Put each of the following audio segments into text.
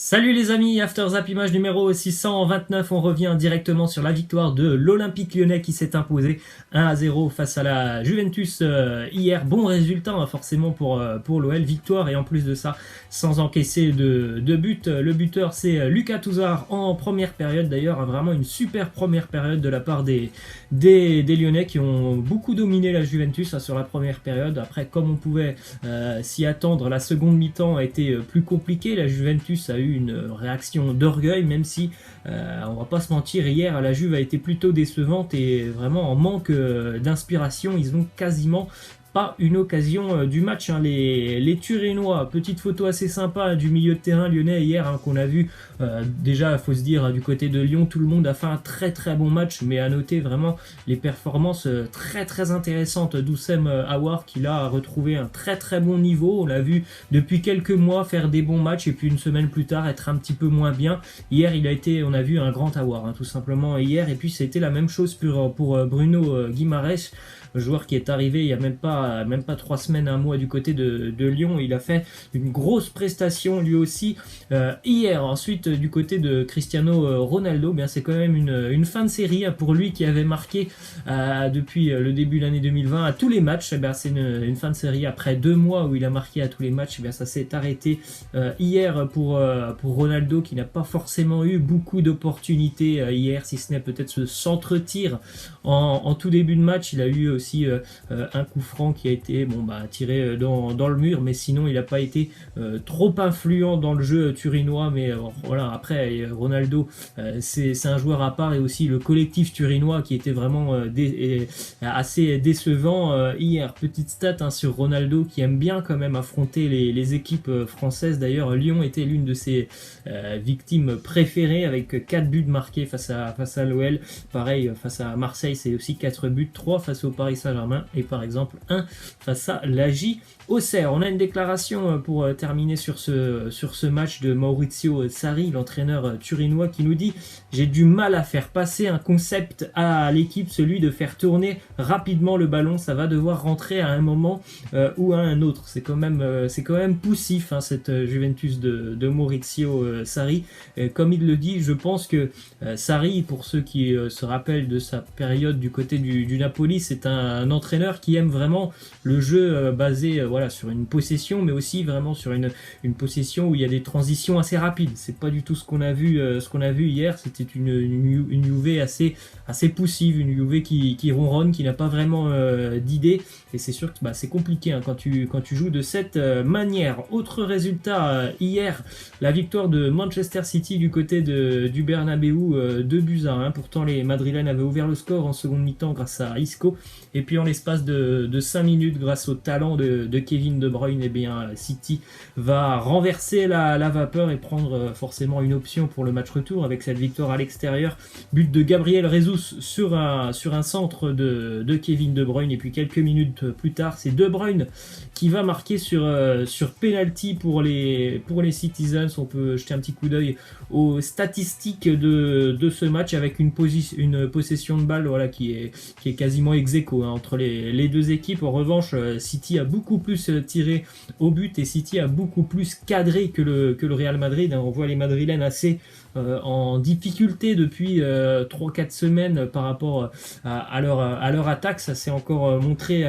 Salut les amis, After Zap image numéro 629, on revient directement sur la victoire de l'Olympique Lyonnais qui s'est imposé 1-0 face à la Juventus hier. Bon résultat forcément pour l'OL, victoire et en plus de ça sans encaisser de but. Le buteur c'est Lucas Touzard en première période d'ailleurs, vraiment une super première période de la part des Lyonnais qui ont beaucoup dominé la Juventus sur la première période. Après, comme on pouvait s'y attendre, la seconde mi-temps a été plus compliquée. La Juventus a eu une réaction d'orgueil, même si on va pas se mentir, hier la Juve a été plutôt décevante et vraiment en manque d'inspiration. Ils ont quasiment pas une occasion du match. Les Turinois, petite photo assez sympa du milieu de terrain lyonnais hier qu'on a vu. Déjà, il faut se dire, du côté de Lyon, tout le monde a fait un très très bon match, mais à noter vraiment les performances très très intéressantes d'Oussem Aouar qui là a retrouvé un très très bon niveau. On l'a vu depuis quelques mois faire des bons matchs et puis une semaine plus tard être un petit peu moins bien. Hier, on a vu un grand Aouar tout simplement hier, et puis c'était la même chose pour Bruno Guimaraes, joueur qui est arrivé il y a même pas 3 semaines, un mois du côté de Lyon. Il a fait une grosse prestation lui aussi hier. Ensuite du côté de Cristiano Ronaldo, bien c'est quand même une fin de série pour lui qui avait marqué depuis le début de l'année 2020 à tous les matchs. C'est une fin de série après 2 mois où il a marqué à tous les matchs. Ça s'est arrêté hier pour Ronaldo, qui n'a pas forcément eu beaucoup d'opportunités hier, si ce n'est peut-être ce centre-tir en tout début de match. Il a eu aussi un coup franc qui a été tiré dans le mur, mais sinon il n'a pas été trop influent dans le jeu turinois. Mais voilà, après Ronaldo c'est un joueur à part, et aussi le collectif turinois qui était vraiment assez décevant hier. Petite stat sur Ronaldo qui aime bien quand même affronter les équipes françaises. D'ailleurs, Lyon était l'une de ses victimes préférées avec 4 buts marqués face à l'OL. Pareil face à Marseille, c'est aussi 4 buts, 3 face au Paris Saint-Germain et par exemple 1 face à l'AJ Auxerre. On a une déclaration pour terminer sur ce match de Maurizio Sarri, l'entraîneur turinois, qui nous dit: j'ai du mal à faire passer un concept à l'équipe, celui de faire tourner rapidement le ballon. Ça va devoir rentrer à un moment ou à un autre. C'est quand même poussif cette Juventus de Maurizio Sarri. Comme il le dit, je pense que Sarri, pour ceux qui se rappellent de sa période du côté du Napoli, c'est un entraîneur qui aime vraiment le jeu basé sur une possession, mais aussi vraiment sur une possession où il y a des transitions assez rapides. C'est pas du tout ce qu'on a vu hier. C'était une Juve assez poussive, une Juve qui ronronne, qui n'a pas vraiment d'idée, et c'est sûr que c'est compliqué quand tu joues de cette manière. Autre résultat hier, la victoire de Manchester City du côté du Bernabeu, 2-1. Pourtant les Madrilènes avaient ouvert le score en seconde mi-temps grâce à Isco, et puis en l'espace de 5 minutes, grâce au talent de Kevin De Bruyne, City va renverser la vapeur et prendre forcément une option pour le match retour avec cette victoire à l'extérieur. But de Gabriel Jesus sur un centre de Kevin De Bruyne, et puis quelques minutes plus tard, c'est De Bruyne qui va marquer sur penalty pour les Citizens. On peut jeter un petit coup d'œil aux statistiques de ce match avec une possession de balle qui est quasiment ex aequo entre les deux équipes. En revanche, City a beaucoup plus tiré au but et City a beaucoup plus cadré que le Real Madrid. On voit les Madrilènes assez en difficulté depuis 3-4 semaines par rapport à leur attaque. Ça s'est encore montré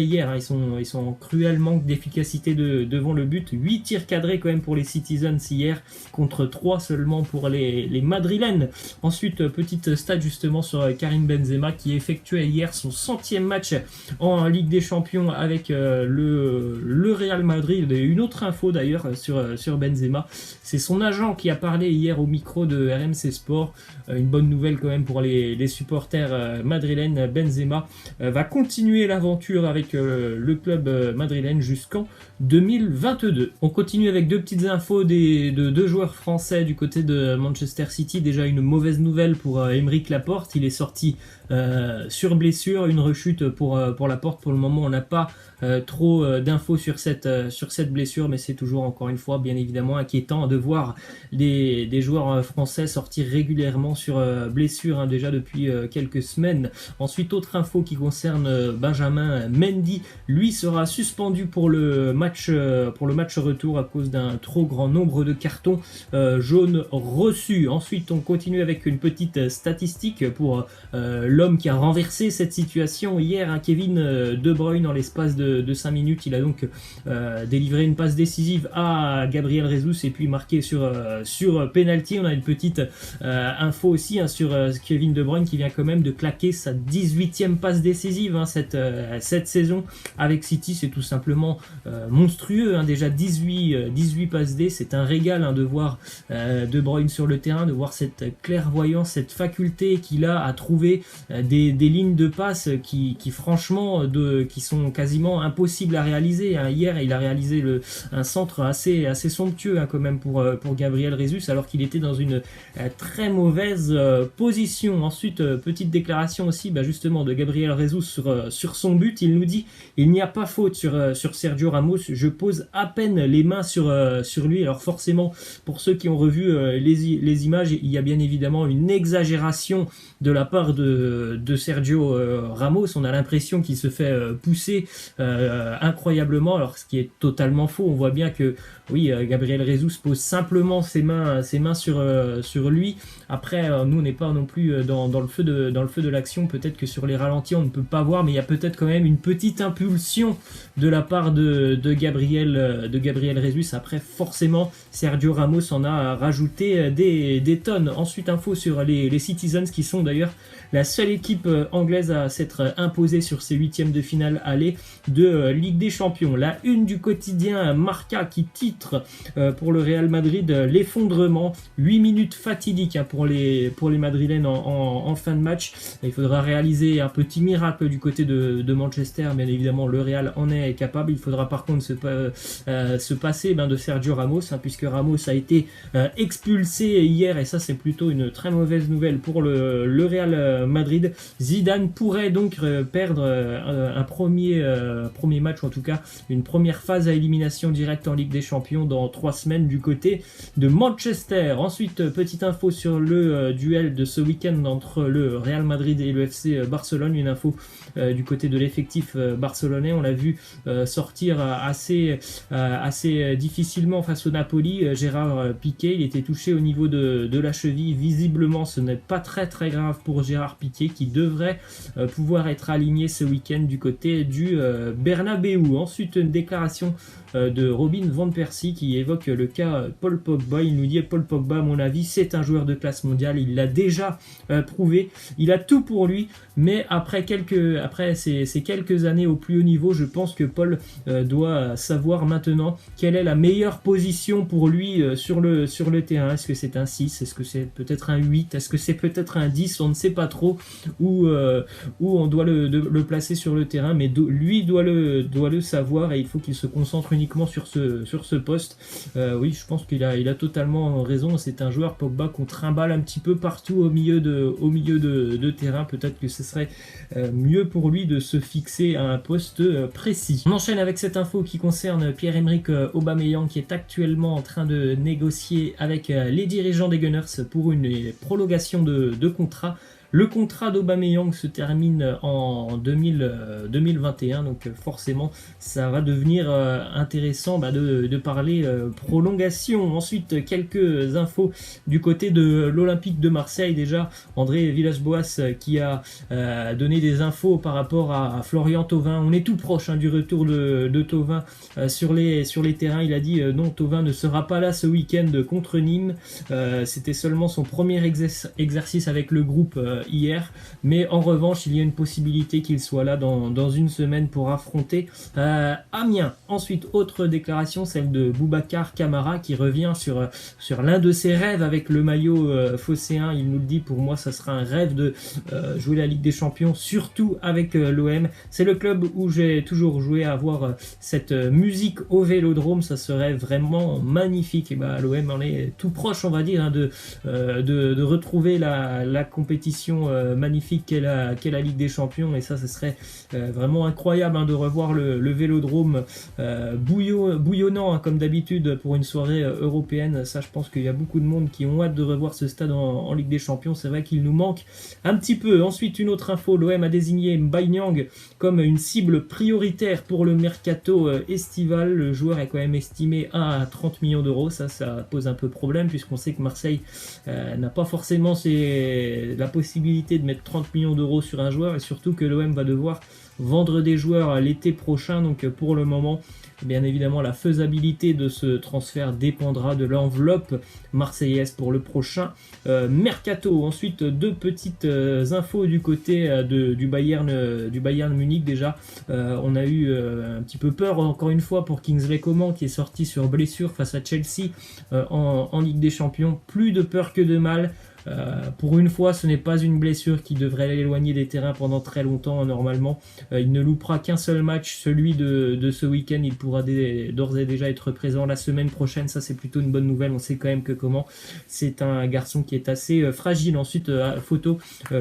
hier. Ils sont en cruel manque d'efficacité devant le but. 8 tirs cadrés quand même pour les Citizens hier, contre 3 seulement pour les Madrilènes. Ensuite, petite stat justement sur Karim Benzema, qui effectuait hier son 100e match en Ligue des Champions avec le Real Madrid. Il y a une autre info d'ailleurs sur Benzema. C'est son agent qui a parlé hier au micro de RMC Sport. Une bonne nouvelle quand même pour les supporters madrilènes. Benzema va continuer l'aventure avec le club madrilène jusqu'en 2022. On continue avec 2 petites infos de 2 joueurs français du côté de Manchester City. Déjà une mauvaise nouvelle pour Aymeric Laporte. Il est sorti sur blessure, une rechute pour Laporte. Pour le moment, on n'a pas trop d'infos sur cette blessure, mais c'est toujours encore une fois bien évidemment inquiétant de voir des joueurs français sortir régulièrement sur blessure, hein, déjà depuis quelques semaines. Ensuite, autre info qui concerne Benjamin Mendy, lui sera suspendu pour le match retour à cause d'un trop grand nombre de cartons jaunes reçus. Ensuite, on continue avec une petite statistique pour l'homme qui a renversé cette situation hier, hein, Kevin De Bruyne. En l'espace de 5 minutes, il a donc délivré une passe décisive à Gabriel Jesus et puis marqué sur penalty. On a une petite info aussi, hein, sur Kevin De Bruyne qui vient quand même de claquer sa 18e passe décisive, hein, cette saison avec City. C'est tout simplement monstrueux, hein, déjà 18 passes D. C'est un régal, hein, de voir De Bruyne sur le terrain, de voir cette clairvoyance, cette faculté qu'il a à trouver des lignes de passe qui franchement qui sont quasiment impossibles à réaliser, hein. Hier, il a réalisé un centre assez somptueux, hein, quand même pour Gabriel Jesus, alors qu'il était dans une très mauvaise position. Ensuite, petite déclaration aussi, justement, de Gabriel Jesus sur son but. Il nous dit: il n'y a pas faute sur Sergio Ramos, je pose à peine les mains sur lui. Alors forcément, pour ceux qui ont revu les images, il y a bien évidemment une exagération de la part de Sergio Ramos. On a l'impression qu'il se fait pousser incroyablement, alors ce qui est totalement faux. On voit bien que oui, Gabriel Jesus pose simplement ses mains sur lui. Après, nous on n'est pas non plus dans le feu de l'action. Peut-être que sur les ralentis on ne peut pas voir, mais il y a peut-être quand même une petite impulsion de la part de Gabriel Jesus. Après, forcément, Sergio Ramos en a rajouté des tonnes. Ensuite, info sur les Citizens, qui sont d'ailleurs la seule équipe anglaise à s'être imposée sur ces huitièmes de finale aller de Ligue des Champions. La une du quotidien Marca qui titre pour le Real Madrid l'effondrement, 8 minutes fatidiques, hein, pour les Madrilènes en fin de match. Il faudra réaliser un petit miracle du côté de Manchester, bien évidemment le Real en est capable. Il faudra par contre se passer de Sergio Ramos, hein, puisque Ramos a été expulsé hier, et ça c'est plutôt une très mauvaise nouvelle pour le Real Madrid. Zidane pourrait donc perdre un premier match, ou en tout cas une première phase à élimination directe en Ligue des Champions dans 3 semaines du côté de Manchester. Ensuite, petite info sur le duel de ce week-end entre le Real Madrid et le FC Barcelone. Une info du côté de l'effectif barcelonais. On l'a vu sortir assez difficilement face au Napoli. Gérard Piqué, il était touché au niveau de la cheville. Visiblement, ce n'est pas très grave pour Gérard Piqué, qui devrait pouvoir être aligné ce week-end du côté du Bernabéu. Ensuite, une déclaration de Robin van Persie qui évoque le cas Paul Pogba. Il nous dit: Paul Pogba, à mon avis, c'est un joueur de classe mondiale. Il l'a déjà prouvé. Il a tout pour lui, mais après ces quelques années au plus haut niveau, je pense que Paul doit savoir maintenant quelle est la meilleure position pour lui sur le terrain. Est-ce que c'est un 6? Est-ce que c'est peut-être un 8? Est-ce que c'est peut-être un 10? On ne sait pas trop où on doit le placer sur le terrain, mais lui doit le savoir, et il faut qu'il se concentre uniquement sur ce poste. Oui, je pense qu'il a totalement raison. C'est un joueur, Pogba, qu'on trimballe un petit peu partout au milieu de terrain. Peut-être que ce serait mieux pour lui de se fixer à un poste précis. On enchaîne avec cette info qui concerne Pierre-Emerick Aubameyang, qui est actuellement en train de négocier avec les dirigeants des Gunners pour une prolongation de contrat. Le contrat d'Aubameyang se termine en 2021, donc forcément ça va devenir intéressant de parler prolongation. Ensuite, quelques infos du côté de l'Olympique de Marseille. Déjà, André Villas-Boas qui a donné des infos par rapport à Florian Thauvin. On est tout proche, hein, du retour de Thauvin sur les terrains. Il a dit non, Thauvin ne sera pas là ce week-end contre Nîmes. C'était seulement son premier exercice avec le groupe hier, mais en revanche il y a une possibilité qu'il soit là dans une semaine pour affronter Amiens. Ensuite, autre déclaration, celle de Boubacar Kamara, qui revient sur l'un de ses rêves avec le maillot phocéen. Il nous le dit: pour moi ça sera un rêve de jouer la Ligue des Champions, surtout avec l'OM. C'est le club où j'ai toujours joué. À voir cette musique au Vélodrome, ça serait vraiment magnifique. Et l'OM en est tout proche, on va dire, hein, de retrouver la compétition compétition magnifique qu'est la Ligue des Champions, et ça ce serait vraiment incroyable de revoir le Vélodrome bouillonnant comme d'habitude pour une soirée européenne. Ça, je pense qu'il y a beaucoup de monde qui ont hâte de revoir ce stade en Ligue des Champions. C'est vrai qu'il nous manque un petit peu. Ensuite, une autre info, l'OM a désigné Mbaye Niang comme une cible prioritaire pour le mercato estival. Le joueur est quand même estimé à 30 millions d'euros. Ça pose un peu problème, puisqu'on sait que Marseille n'a pas forcément la possibilité de mettre 30 millions d'euros sur un joueur, et surtout que l'OM va devoir vendre des joueurs l'été prochain. Donc pour le moment, bien évidemment, la faisabilité de ce transfert dépendra de l'enveloppe marseillaise pour le prochain mercato. Ensuite, deux petites infos du côté du Bayern Munich. Déjà, on a eu un petit peu peur encore une fois pour Kingsley Coman, qui est sorti sur blessure face à Chelsea en Ligue des Champions. Plus de peur que de mal. Pour une fois, ce n'est pas une blessure qui devrait l'éloigner des terrains pendant très longtemps. Normalement, il ne loupera qu'un seul match, celui de ce week-end. Il pourra d'ores et déjà être présent la semaine prochaine. Ça, c'est plutôt une bonne nouvelle. On sait quand même que Coman, c'est un garçon qui est assez fragile. Ensuite, photo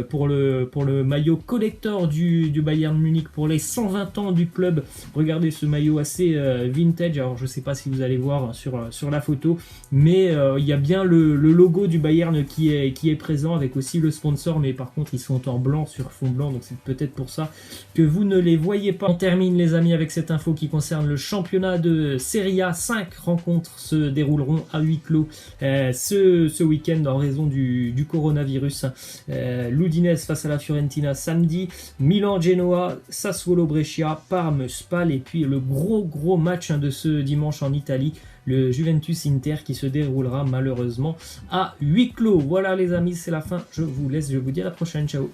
pour le maillot collector du Bayern Munich pour les 120 ans du club. Regardez ce maillot assez vintage. Alors, je ne sais pas si vous allez voir sur la photo, mais il y a bien le logo du Bayern qui est présent, avec aussi le sponsor, mais par contre ils sont en blanc sur fond blanc, donc c'est peut-être pour ça que vous ne les voyez pas. On termine les amis avec cette info qui concerne le championnat de Serie A. 5 rencontres se dérouleront à huis clos ce week-end en raison du coronavirus. L'Udinese face à la Fiorentina samedi, Milan-Genoa, Sassuolo-Brescia, Parme-Spal, et puis le gros match de ce dimanche en Italie, le Juventus-Inter, qui se déroulera malheureusement à huis clos. Voilà les amis, c'est la fin. Je vous laisse, je vous dis à la prochaine. Ciao.